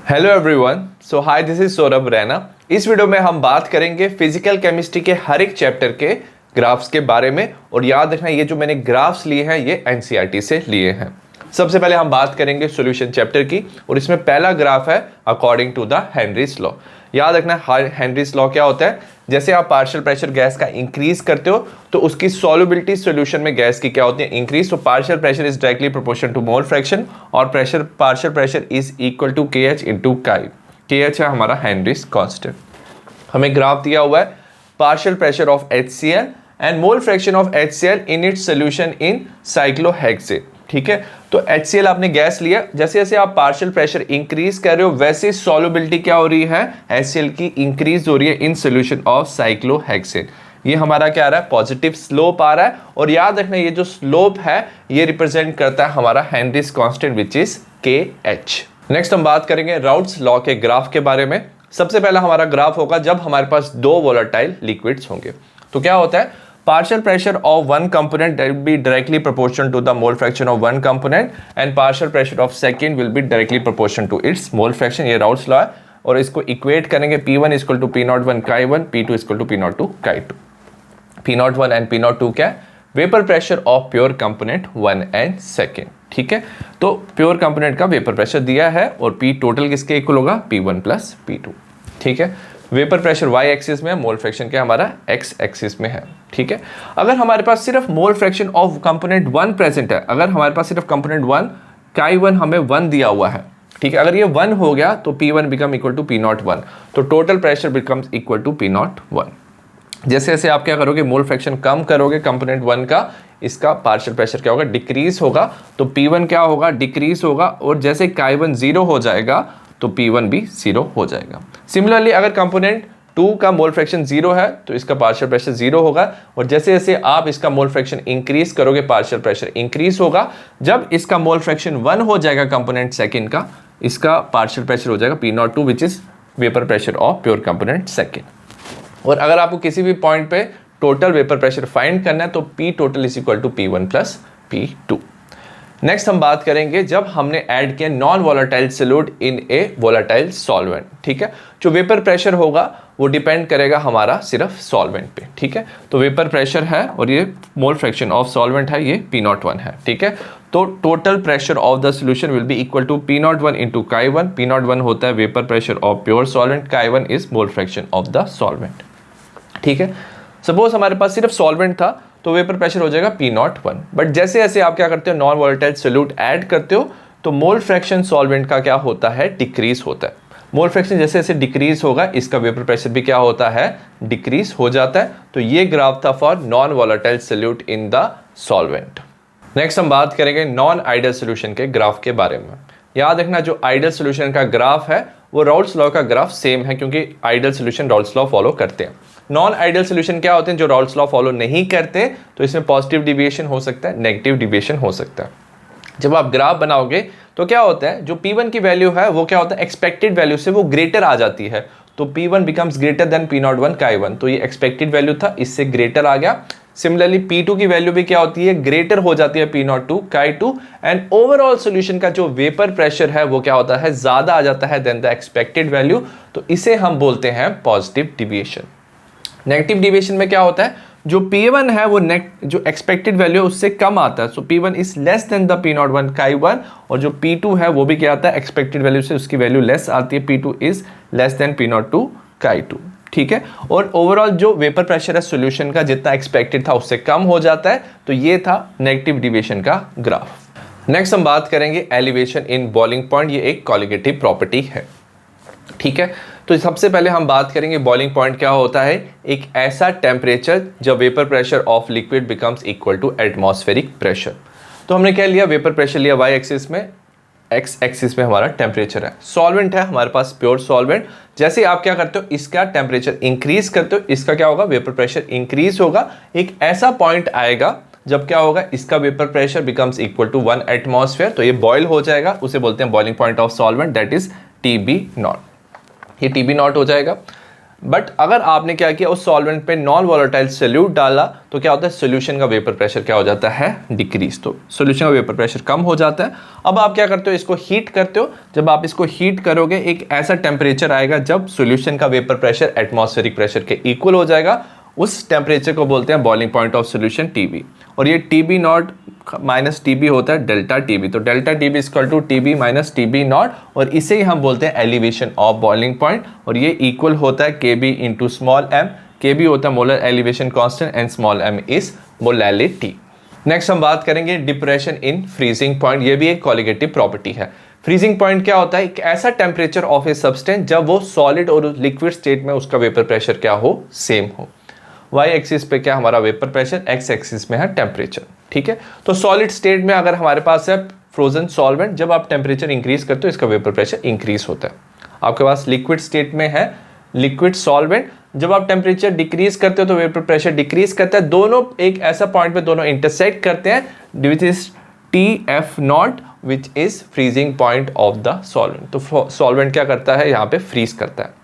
Hello everyone, so hi, this is Saurabh Raina. इस video में हम बात करेंगे फिजिकल केमिस्ट्री के हर एक चैप्टर के ग्राफ्स के बारे में। और याद रखना, ये जो मैंने ग्राफ्स लिए हैं ये एनसीईआरटी से लिए हैं। सबसे पहले हम बात करेंगे सॉल्यूशन चैप्टर की, और इसमें पहला ग्राफ है according to the Henry's law. याद रखना, हेनरीज लॉ क्या होता है, जैसे आप पार्शियल प्रेशर गैस का इंक्रीज करते हो तो उसकी सॉल्युबिलिटी सॉल्यूशन में गैस की क्या होती है, इंक्रीज। तो partial pressure is directly proportional to mole fraction, और partial pressure is equal to KH into chi. KH है हमारा हेनरीज कांस्टेंट। हमें ग्राफ दिया हुआ है partial pressure of HCl and mole fraction of HCl in its solution in cyclohexane. ठीक है, तो HCl आपने गैस लिया, जैसे जैसे आप पार्शियल प्रेशर इंक्रीज कर रहे हो वैसे सॉल्युबिलिटी क्या हो रही है, HCl की इंक्रीज हो रही है इन सोल्यूशन ऑफ साइक्लोहेक्सेन। ये हमारा क्या आ रहा है, पॉजिटिव स्लोप आ रहा है। और याद रखना, ये जो स्लोप है ये रिप्रेजेंट करता है हमारा Henrys constant which is KH। Next हम बात करेंगे राउट्स लॉ के ग्राफ के बारे में। सबसे पहला हमारा ग्राफ होगा जब हमारे पास दो वोलेटाइल लिक्विड्स होंगे। तो क्या होता है, partial pressure of one component will be directly proportional to the mole fraction of one component and partial pressure of second will be directly proportional to its mole fraction। ये Raoult's law है, और इसको equate करेंगे P1 equal to P01 chi1, P2 equal to P02 chi2। P01 and P02 क्या है, vapour pressure of pure component 1 and second. ठीक है, तो प्योर कंपोनेंट का वेपर प्रेशर दिया है, और P टोटल किसके इक्वल होगा, P1 प्लस P2। ठीक है, वेपर प्रेशर y एक्सिस में है, मोल फ्रैक्शन क्या हमारा x एक्सिस में है। ठीक है, अगर हमारे पास सिर्फ मोल फ्रैक्शन ऑफ कंपोनेंट 1 प्रेजेंट है, अगर हमारे पास सिर्फ कंपोनेंट 1 chi1 हमें 1 दिया हुआ है, ठीक है, अगर ये 1 हो गया तो P1 become equal to P01, तो total pressure becomes equal to P01। जैसे जैसे आप क्या करोगे, मोल फ्रैक्शन कम करोगे कंपोनेंट 1 का, इसका पार्शियल प्रेशर क्या होगा, डिक्रीज होगा, तो P1 क्या होगा, डिक्रीज होगा। और जैसे chi1 0 हो जाएगा तो P1 भी 0 हो जाएगा। सिमिलरली अगर कंपोनेंट 2 का मोल फ्रैक्शन 0 है तो इसका पार्शियल प्रेशर 0 होगा, और जैसे जैसे आप इसका मोल फ्रैक्शन इंक्रीज करोगे पार्शियल प्रेशर इंक्रीज होगा। जब इसका मोल फ्रैक्शन 1 हो जाएगा कंपोनेंट सेकंड का, इसका पार्शियल प्रेशर हो जाएगा P02 which is vapour pressure of pure component second. और अगर आपको किसी भी पॉइंट पे टोटल वेपर प्रेशर फाइंड करना है तो P total is equal to P1 plus P2। Next हम बात करेंगे जब हमने ऐड किया non volatile solute in a volatile solvent. ठीक है, जो वेपर प्रेशर होगा वो डिपेंड करेगा हमारा सिर्फ सॉल्वेंट पे। ठीक है, तो वेपर प्रेशर है और ये मोल फ्रैक्शन ऑफ सॉल्वेंट है, ये P01 है। ठीक है, तो total pressure of the solution will be equal to P01 into chi1। P01 होता है vapour pressure of pure solvent, chi1 is mole fraction of the solvent. ठीक है, सपोज हमारे पास सिर्फ सॉल्वेंट था तो वेपर प्रेशर हो जाएगा P01, बट जैसे जैसे आप क्या करते हो, नॉन वोलेटाइल सॉल्यूट ऐड करते हो तो मोल फ्रैक्शन सॉल्वेंट का क्या होता है, डिक्रीज होता है। मोल फ्रैक्शन जैसे जैसे डिक्रीज होगा इसका वेपर प्रेशर भी क्या होता है, डिक्रीज हो जाता है। तो ये ग्राफ था for non volatile solute in the solvent. Next हम बात करेंगे नॉन आइडियल सोल्यूशन के ग्राफ के बारे में। याद रखना, जो आइडियल सोल्यूशन का ग्राफ है वो राउट्स लॉ का ग्राफ सेम है, क्योंकि ideal solution routes law follow करते हैं। नॉन आइडियल सोल्यूशन क्या होते हैं, जो राउट्स लॉ फॉलो नहीं करते, तो इसमें पॉजिटिव डिविएशन हो सकता है, नेगेटिव डिविएशन हो सकता है। जब आप ग्राफ बनाओगे तो क्या होता है, जो P1 की वैल्यू है वो क्या होता है, एक्सपेक्टेड वैल्यू से वो ग्रेटर आ जाती है, तो P1 becomes greater than P01 chi1। तो ये एक्सपेक्टेड वैल्यू था, इससे ग्रेटर आ गया। सिमिलरली P2 की वैल्यू भी क्या होती है, ग्रेटर हो जाती है P02 chi2, and overall solution का जो वेपर प्रेशर है वो क्या होता है, ज्यादा आ जाता है देन द एक्सपेक्टेड वैल्यू, तो इसे हम बोलते हैं पॉजिटिव डिविएशन। नेगेटिव डिविएशन में क्या होता है, जो P1 है वो जो एक्सपेक्टेड वैल्यू है उससे कम आता है, सो P1 is less than the P01 chi1, और जो P2 है वो भी क्या आता है, एक्सपेक्टेड वैल्यू से उसकी वैल्यू लेस आती है, P2 is less than P02 chi2। ठीक है, और ओवरऑल जो वेपर प्रेशर है सॉल्यूशन का जितना एक्सपेक्टेड था उससे कम हो जाता है। तो ये था नेगेटिव डिविएशन का ग्राफ। नेक्स्ट हम बात करेंगे एलिवेशन इन बॉइलिंग पॉइंट, ये एक कॉलिगेटिव प्रॉपर्टी है। ठीक है, तो सबसे पहले हम बात करेंगे बॉइलिंग पॉइंट क्या होता है, एक ऐसा टेम्परेचर जब vapour pressure of liquid becomes equal to atmospheric pressure. तो हमने क्या लिया, वेपर प्रेशर लिया y एक्सिस में, x एक्सिस में हमारा टेम्परेचर है। सॉल्वेंट है हमारे पास प्योर सॉल्वेंट, जैसे आप क्या करते हो, इसका टेम्परेचर इंक्रीज करते हो, इसका क्या होगा, वेपर प्रेशर इंक्रीज होगा। एक ऐसा पॉइंट आएगा जब क्या होगा, इसका vapour pressure becomes equal to 1 atmosphere, तो ये बॉयल हो जाएगा, उसे बोलते हैं boiling point of solvent, that is TB0। ये TB0 हो जाएगा। बट अगर आपने क्या किया, उस सॉल्वेंट पे नॉन वोलेटाइल सोल्यूट डाला तो क्या होता है, सोल्यूशन का वेपर प्रेशर क्या हो जाता है, डिक्रीज। तो सोल्यूशन का वेपर प्रेशर कम हो जाता है। अब आप क्या करते हो, इसको हीट करते हो। जब आप इसको हीट करोगे एक ऐसा टेम्परेचर आएगा जब सोल्यूशन का वेपर प्रेशर एटमॉस्फेरिक प्रेशर के इक्वल हो जाएगा, उस टेम्परेचर को बोलते हैं boiling point of solution, TB. और ये टीबी नॉट माइनस टीबी होता है डेल्टा टीबी। तो delta TB equal to TB minus TB nought, और इसे ही हम बोलते हैं एलिवेशन ऑफ बॉइलिंग पॉइंट। और ये इक्वल होता है KB into small M. KB होता है molar elevation constant and small M is molality. Next हम बात करेंगे डिप्रेशन इन फ्रीजिंग पॉइंट। ये भी एक कॉलिगेटिव प्रॉपर्टी है। फ्रीजिंग पॉइंट क्या होता है, एक ऐसा टेम्परेचर ऑफ ए सब्सटेंस जब वो सॉलिड और लिक्विड स्टेट में उसका वेपर प्रेशर क्या हो, सेम हो। वाई एक्सिस पे क्या हमारा वेपर प्रेशर, एक्स एक्सिस में है टेम्परेचर। ठीक है, तो सॉलिड स्टेट में अगर हमारे पास है फ्रोजन सॉल्वेंट, जब आप टेम्परेचर इंक्रीज करते हो इसका वेपर प्रेशर इंक्रीज होता है। आपके पास लिक्विड स्टेट में है लिक्विड सॉल्वेंट, जब आप टेम्परेचर डिक्रीज करते हो तो वेपर प्रेशर डिक्रीज करता है। दोनों एक ऐसा पॉइंट पे दोनों इंटरसेक्ट करते हैं which is TF not, which is freezing point of the solvent. तो सॉल्वेंट क्या करता है, यहाँ पे फ्रीज करता है।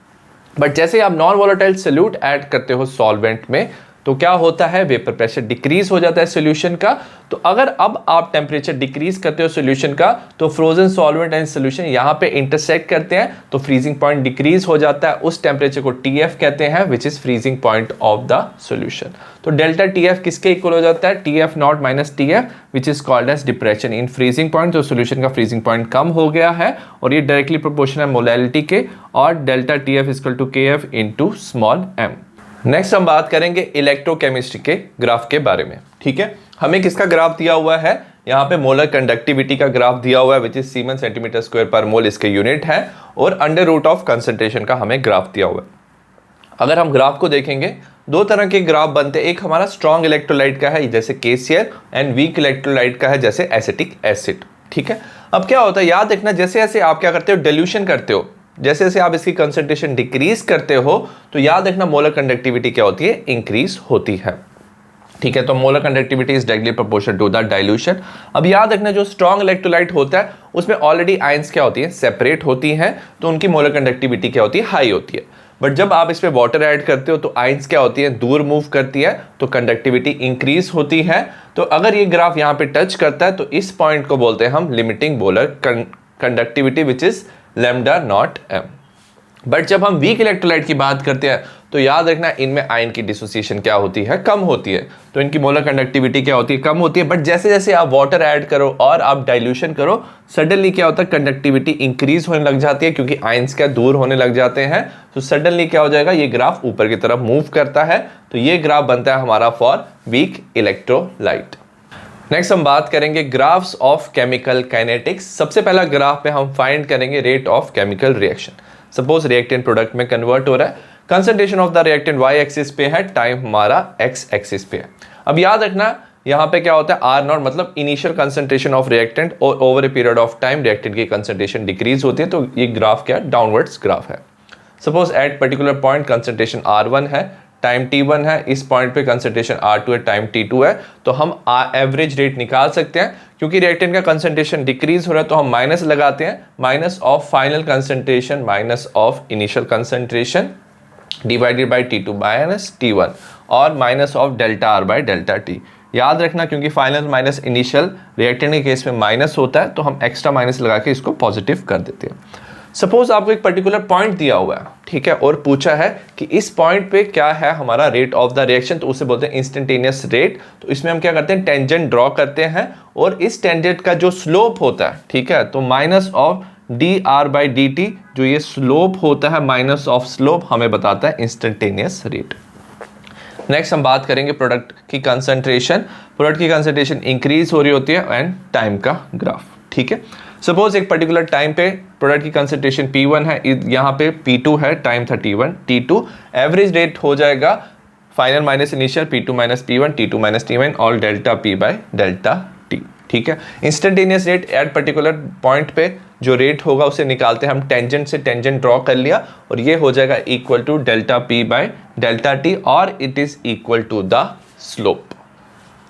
बट जैसे आप नॉन वोलेटाइल सोल्यूट ऐड करते हो सॉल्वेंट में तो क्या होता है, वेपर प्रेशर डिक्रीज हो जाता है सोल्यूशन का। तो अगर अब आप टेम्परेचर डिक्रीज करते हो सोल्यूशन का तो फ्रोजन सॉल्वेंट एंड सोल्यूशन यहाँ पे इंटरसेक्ट करते हैं, तो फ्रीजिंग पॉइंट डिक्रीज हो जाता है। उस टेम्परेचर को TF कहते हैं which is freezing point of the solution. तो डेल्टा TF किसके इक्वल हो जाता है, TF nought minus TF which is called as depression in freezing point. तो सोल्यूशन का फ्रीजिंग पॉइंट कम हो गया है और ये डायरेक्टली प्रोपोर्शनल है मोलैलिटी के, और delta TF equal to KF into small m। Next हम बात करेंगे इलेक्ट्रोकेमिस्ट्री के ग्राफ के बारे में। ठीक है, हमें किसका ग्राफ दिया हुआ है, यहाँ पे मोलर कंडक्टिविटी का ग्राफ दिया हुआ है which is siemens centimetre square पर मोल इसके यूनिट है, और अंडर रूट ऑफ कंसंट्रेशन का हमें ग्राफ दिया हुआ है। अगर हम ग्राफ को देखेंगे, दो तरह के ग्राफ बनते हैं। एक हमारा स्ट्रॉन्ग इलेक्ट्रोलाइट का है जैसे KCl, एंड वीक इलेक्ट्रोलाइट का है जैसे एसिटिक एसिड। ठीक है, अब क्या होता है, याद रखना जैसे जैसे आप क्या करते हो, डिल्यूशन करते हो, जैसे जैसे आप इसकी कंसंट्रेशन डिक्रीज करते हो तो याद रखना मोलर कंडक्टिविटी क्या होती है, इंक्रीज होती है। ठीक है, तो molar conductivity is directly proportional to the dilution. अब याद रखना जो स्ट्रॉन्ग इलेक्ट्रोलाइट होता है उसमें ऑलरेडी आयंस क्या होती है, सेपरेट होती हैं, तो उनकी मोलर कंडक्टिविटी क्या होती है, हाई होती है। बट जब आप इस पे वाटर ऐड करते हो तो आयंस क्या होती है, दूर मूव करती है, तो कंडक्टिविटी इंक्रीज होती है। तो अगर ये ग्राफ यहाँ पे टच करता है तो इस पॉइंट को बोलते हैं हम limiting molar conductivity which is lambda naught m। But जब हम वीक इलेक्ट्रोलाइट की बात करते हैं तो याद रखना इनमें आयन की डिसोसिएशन क्या होती है, कम होती है, तो इनकी मोलर कंडक्टिविटी क्या होती है, कम होती है। बट जैसे जैसे आप वाटर ऐड करो और आप डाइल्यूशन करो, सडनली क्या होता है, कंडक्टिविटी इंक्रीज होने लग जाती है क्योंकि आयंस क्या दूर होने लग जाते हैं। तो सडनली क्या हो जाएगा, ये ग्राफ ऊपर की तरफ मूव करता है। तो ये ग्राफ बनता है हमारा फॉर वीक इलेक्ट्रोलाइट। नेक्स्ट हम बात करेंगे ग्राफ्स ऑफ केमिकल काइनेटिक्स। सबसे पहला ग्राफ पे हम फाइंड करेंगे rate of chemical reaction. Suppose reactant product में कन्वर्ट हो रहा है, concentration of the reactant y axis पे है, टाइम हमारा x एक्सिस पे है। अब याद रखना यहाँ पे क्या होता है, आर नॉट मतलब इनिशियल कंसंट्रेशन ऑफ रिएक्टेंट, और over a period of time reactant की कंसंट्रेशन डिक्रीज होती है। तो ये ग्राफ क्या डाउनवर्ड्स ग्राफ है। Suppose at particular point concentration R1 है, टाइम t1 है, इस पॉइंट पे कंसंट्रेशन R2 है, टाइम t2 है। तो हम एवरेज रेट निकाल सकते हैं, क्योंकि रिएक्टेंट का कंसंट्रेशन डिक्रीज हो रहा है तो हम माइनस लगाते हैं, minus of final concentration minus of initial concentration divided by t2 minus t1, और minus of delta R bye delta t। याद रखना क्योंकि फाइनल माइनस इनिशियल रिएक्टेंट के केस में माइनस होता है तो हम एक्स्ट्रा माइनस लगा के इसको पॉजिटिव कर देते हैं। सपोज आपको एक पर्टिकुलर पॉइंट दिया हुआ है, ठीक है, और पूछा है कि इस पॉइंट पे क्या है हमारा रेट ऑफ द रिएक्शन, तो उसे बोलते हैं इंस्टेंटेनियस रेट। तो इसमें हम क्या करते हैं, टेंजेंट ड्रॉ करते हैं, और इस टेंजेंट का जो स्लोप होता है, ठीक है, तो minus of dr by dt, जो ये स्लोप होता है माइनस ऑफ स्लोप, हमें बताता है इंस्टेंटेनियस रेट। नेक्स्ट हम बात करेंगे प्रोडक्ट की कंसंट्रेशन। प्रोडक्ट की कंसंट्रेशन इंक्रीज हो रही होती है एंड टाइम का ग्राफ। ठीक है, सपोज एक पर्टिकुलर टाइम पे प्रोडक्ट की कंसंट्रेशन P1 है, यहाँ पे P2 है, टाइम था T1 T2, एवरेज रेट हो जाएगा final minus initial P2 minus P1 T2 minus T1 और delta P by delta T। ठीक है, instantaneous rate at particular point पे जो रेट होगा उसे निकालते हैं हम, टेंजेंट से टेंजेंट ड्रॉ कर लिया, और ये हो जाएगा equal to delta P by delta T, और it is equal to the slope.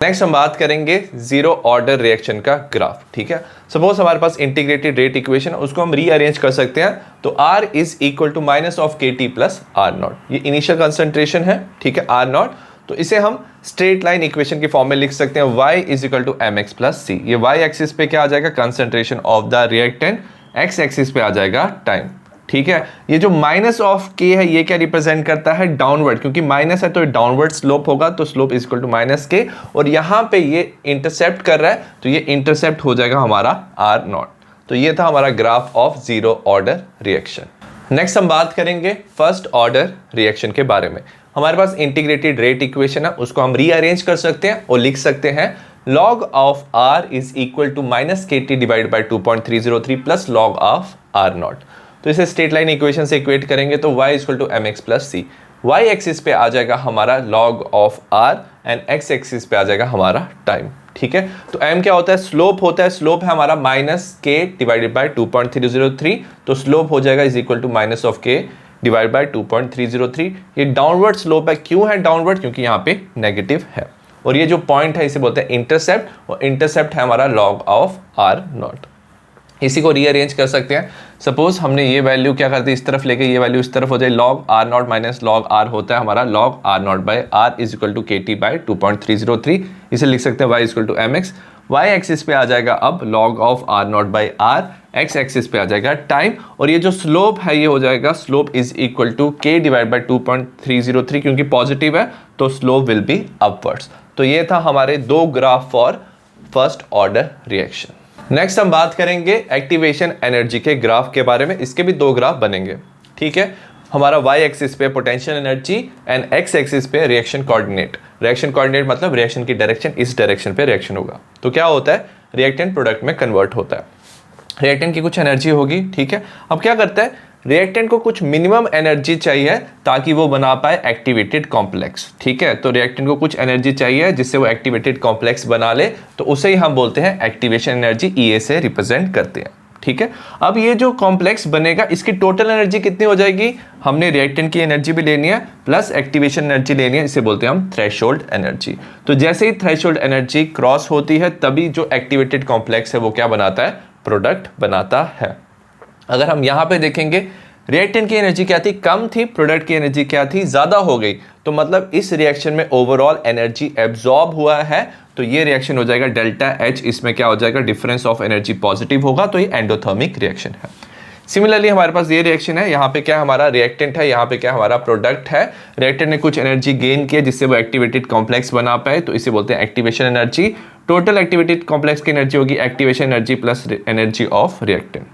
Next हम बात करेंगे जीरो ऑर्डर रिएक्शन का ग्राफ। ठीक है, सपोज हमारे पास इंटीग्रेटेड रेट इक्वेशन, उसको हम रीअरेंज कर सकते हैं। तो R is equal to minus of K T plus R not, ये इनिशियल कंसंट्रेशन है। ठीक है, आर नॉट, तो इसे हम स्ट्रेट लाइन इक्वेशन की फॉर्म में लिख सकते हैं y is equal to M X plus C. ये y एक्सिस पे क्या आ जाएगा, concentration of the reactant, x axis पे आ जाएगा टाइम। ठीक है, ये जो माइनस ऑफ k है ये क्या रिप्रेजेंट करता है, डाउनवर्ड, क्योंकि माइनस है तो डाउनवर्ड स्लोप होगा, तो slope is equal to minus k, और यहां पे ये इंटरसेप्ट कर रहा है तो ये इंटरसेप्ट हो जाएगा हमारा r नॉट। तो ये था हमारा graph of zero order reaction. Next हम बात करेंगे फर्स्ट ऑर्डर रिएक्शन के बारे में। हमारे पास इंटीग्रेटेड रेट इक्वेशन है, उसको हम रीअरेंज कर सकते हैं और लिख सकते हैं log of r is equal to minus K T divide by 2.303 plus log of r not. तो इसे स्ट्रेट लाइन इक्वेशन से इक्वेट करेंगे तो y equal to M X plus C. Y axis पे आ जाएगा हमारा log of r and x axis पे आ जाएगा हमारा टाइम। ठीक है, तो m क्या होता है, स्लोप होता है। स्लोप है हमारा माइनस के डिवाइडेड बाई 2.303, तो स्लोप हो जाएगा is equal to minus of K divide by 2.303। ये डाउनवर्ड स्लोप है। क्यों है डाउनवर्ड, क्योंकि यहाँ पे नेगेटिव है। और ये जो पॉइंट है इसे बोलते हैं इंटरसेप्ट, और इंटरसेप्ट है हमारा log ऑफ r नॉट। इसी को रीअरेंज कर सकते हैं। सपोज हमने ये वैल्यू क्या करते हैं, इस तरफ लेके ये वैल्यू इस तरफ हो जाए, log r nought minus log r होता है हमारा log r nought by r is equal to K T by 2.303। इसे लिख सकते हैं y equal to M X. Y axis पे आ जाएगा अब log of r nought by r, X axis पे आ जाएगा टाइम, और ये जो स्लोप है ये हो जाएगा slope is equal to k divide by 2.303, क्योंकि पॉजिटिव है तो स्लोप विल बी अपवर्ड्स। तो ये था हमारे दो graph for first order reaction. Next हम बात करेंगे एक्टिवेशन एनर्जी के ग्राफ के बारे में। इसके भी दो ग्राफ बनेंगे। ठीक है, हमारा y एक्सिस पे potential energy and x axis पे रिएक्शन कोऑर्डिनेट। रिएक्शन कोऑर्डिनेट मतलब रिएक्शन की डायरेक्शन, इस डायरेक्शन पे रिएक्शन होगा तो क्या होता है, रिएक्टेंट प्रोडक्ट में कन्वर्ट होता है। रिएक्टेंट की कुछ एनर्जी होगी। ठीक है, अब क्या करता है, रिएक्टेंट को कुछ मिनिमम एनर्जी चाहिए ताकि वो बना पाए एक्टिवेटेड कॉम्प्लेक्स। ठीक है, तो रिएक्टेंट को कुछ एनर्जी चाहिए जिससे वो एक्टिवेटेड कॉम्प्लेक्स बना ले, तो उसे ही हम बोलते हैं एक्टिवेशन एनर्जी, EA से रिप्रेजेंट करते हैं। ठीक है, अब ये जो कॉम्प्लेक्स बनेगा इसकी टोटल एनर्जी कितनी हो जाएगी, हमने रिएक्टेंट की एनर्जी भी लेनी है प्लस एक्टिवेशन एनर्जी लेनी है, इसे बोलते हैं हम थ्रेशोल्ड एनर्जी। तो जैसे ही थ्रेशोल्ड एनर्जी क्रॉस होती है तभी जो एक्टिवेटेड कॉम्प्लेक्स है वो क्या बनाता है, प्रोडक्ट बनाता है। अगर हम यहाँ पे देखेंगे रिएक्टेंट की एनर्जी क्या थी, कम थी, प्रोडक्ट की एनर्जी क्या थी, ज़्यादा हो गई, तो मतलब इस रिएक्शन में ओवरऑल एनर्जी एब्जॉर्ब हुआ है, तो ये रिएक्शन हो जाएगा डेल्टा H। इसमें क्या हो जाएगा, डिफरेंस ऑफ एनर्जी पॉजिटिव होगा, तो ये एंडोथर्मिक रिएक्शन है। सिमिलरली हमारे पास ये रिएक्शन है, यहाँ पे क्या हमारा रिएक्टेंट है, यहाँ पे क्या हमारा प्रोडक्ट है। रिएक्टेंट ने कुछ एनर्जी गेन किया जिससे वो एक्टिवेटेड कॉम्प्लेक्स बना पाए, तो इसे बोलते हैं activation energy. Total activated complex की एनर्जी होगी activation energy plus energy of reactant.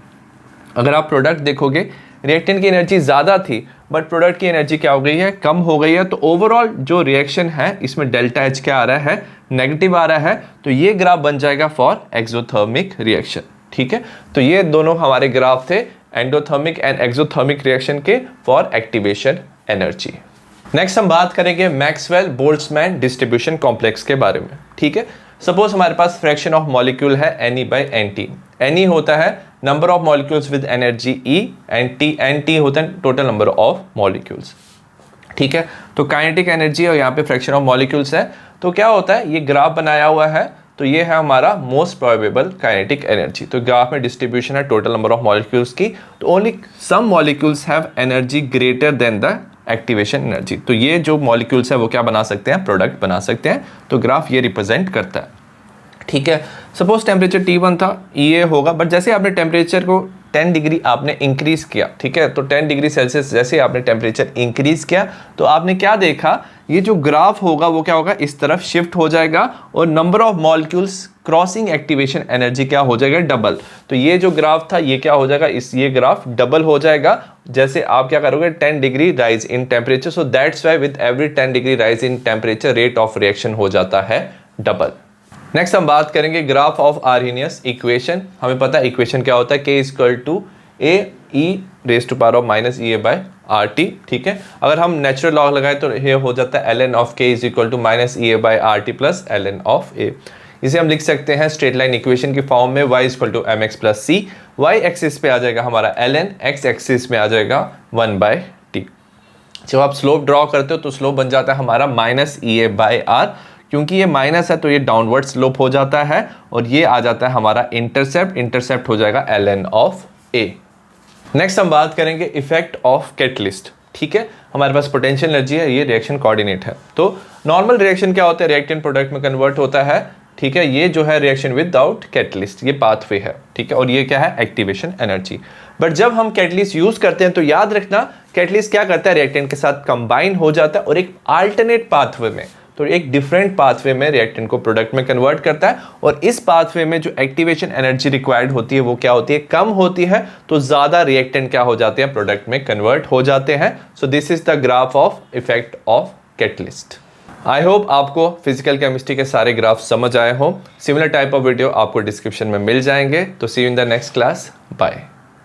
अगर आप प्रोडक्ट देखोगे, रिएक्टेंट की एनर्जी ज़्यादा थी बट प्रोडक्ट की एनर्जी क्या हो गई है, कम हो गई है, तो ओवरऑल जो रिएक्शन है इसमें डेल्टा H क्या आ रहा है, नेगेटिव आ रहा है, तो ये ग्राफ बन जाएगा फॉर एक्सोथर्मिक रिएक्शन। ठीक है, तो ये दोनों हमारे ग्राफ थे एंडोथर्मिक एंड एक्सोथर्मिक रिएक्शन के फॉर एक्टिवेशन एनर्जी। नेक्स्ट हम बात करेंगे मैक्सवेल बोल्ट्जमैन डिस्ट्रीब्यूशन कॉम्प्लेक्स के बारे में। ठीक है, सपोज हमारे पास फ्रैक्शन ऑफ मॉलिक्यूल है Ne/Nt। Ne होता है number of molecules with energy E and Nt होता है टोटल नंबर ऑफ मॉलिक्यूल्स। ठीक है, तो काइनेटिक एनर्जी और यहाँ पे फ्रैक्शन ऑफ मॉलिक्यूल्स है, तो क्या होता है, ये ग्राफ बनाया हुआ है, तो ये है हमारा मोस्ट प्रोबेबल काइनेटिक एनर्जी। तो ग्राफ में डिस्ट्रीब्यूशन है टोटल नंबर ऑफ मॉलिक्यूल्स की, तो only some molecules have energy greater than the activation energy. तो ये जो मॉलिक्यूल्स है वो क्या बना सकते हैं, प्रोडक्ट बना सकते हैं, तो ग्राफ ये रिप्रेजेंट करता है। ठीक है, सपोज टेम्परेचर T1 था, EA होगा, बट जैसे आपने टेम्परेचर को 10 डिग्री आपने इंक्रीज किया, ठीक है, तो 10 डिग्री सेल्सियस जैसे आपने टेम्परेचर इंक्रीज किया तो आपने क्या देखा, ये जो ग्राफ होगा वो क्या होगा, इस तरफ शिफ्ट हो जाएगा और number of molecules crossing activation energy क्या हो जाएगा, डबल। तो ये जो ग्राफ था ये क्या हो जाएगा, ये ग्राफ डबल हो जाएगा जैसे आप क्या करोगे 10 degree rise in temperature. So that's why with every 10 degree rise in temperature rate of reaction हो जाता है डबल। नेक्स्ट हम बात करेंगे ग्राफ ऑफ आर्हेनियस इक्वेशन। हमें पता है इक्वेशन क्या होता है, k equal to A E raise to power of minus E A by R T. ठीक है, अगर हम नेचुरल लॉग लगाए तो ये हो जाता है ln of k is equal to minus E A by R T plus ln of A. इसे हम लिख सकते हैं स्ट्रेट लाइन इक्वेशन की फॉर्म में, y equal to M X plus C. Y axis पे आ जाएगा हमारा ln, x एक्सिस में आ जाएगा 1 बाई टी। जब आप स्लोप ड्रॉ करते हो तो स्लोप बन जाता है हमारा minus E A by R, क्योंकि ये माइनस है तो ये डाउनवर्ड स्लोप हो जाता है और ये आ जाता है हमारा इंटरसेप्ट हो जाएगा ln ऑफ a। नेक्स्ट हम बात करेंगे इफेक्ट ऑफ कैटलिस्ट। ठीक है, हमारे पास पोटेंशियल एनर्जी है, ये रिएक्शन कोऑर्डिनेट है। तो नॉर्मल रिएक्शन क्या होता है, रिएक्टेंट प्रोडक्ट में कन्वर्ट होता है। ठीक है, ये जो है रिएक्शन विदाउट कैटलिस्ट, ये पाथवे है। ठीक है, और ये क्या है, एक्टिवेशन एनर्जी। बट जब हम कैटलिस्ट यूज करते हैं तो याद रखना कैटलिस्ट क्या करता है, रिएक्टेंट के साथ कंबाइन हो जाता है और एक अल्टरनेट पाथवे में, तो एक डिफरेंट पाथवे में रिएक्टेंट को प्रोडक्ट में कन्वर्ट करता है। और इस पाथवे में जो एक्टिवेशन एनर्जी रिक्वायर्ड होती है वो क्या होती है, कम होती है, तो ज्यादा रिएक्टेंट क्या हो जाते हैं, प्रोडक्ट में कन्वर्ट हो जाते हैं। So this is the graph of effect of catalyst. I hope आपको फिजिकल केमिस्ट्री के सारे ग्राफ समझ आए हो। सिमिलर टाइप ऑफ वीडियो आपको डिस्क्रिप्शन में मिल जाएंगे। तो see you in the next class, bye.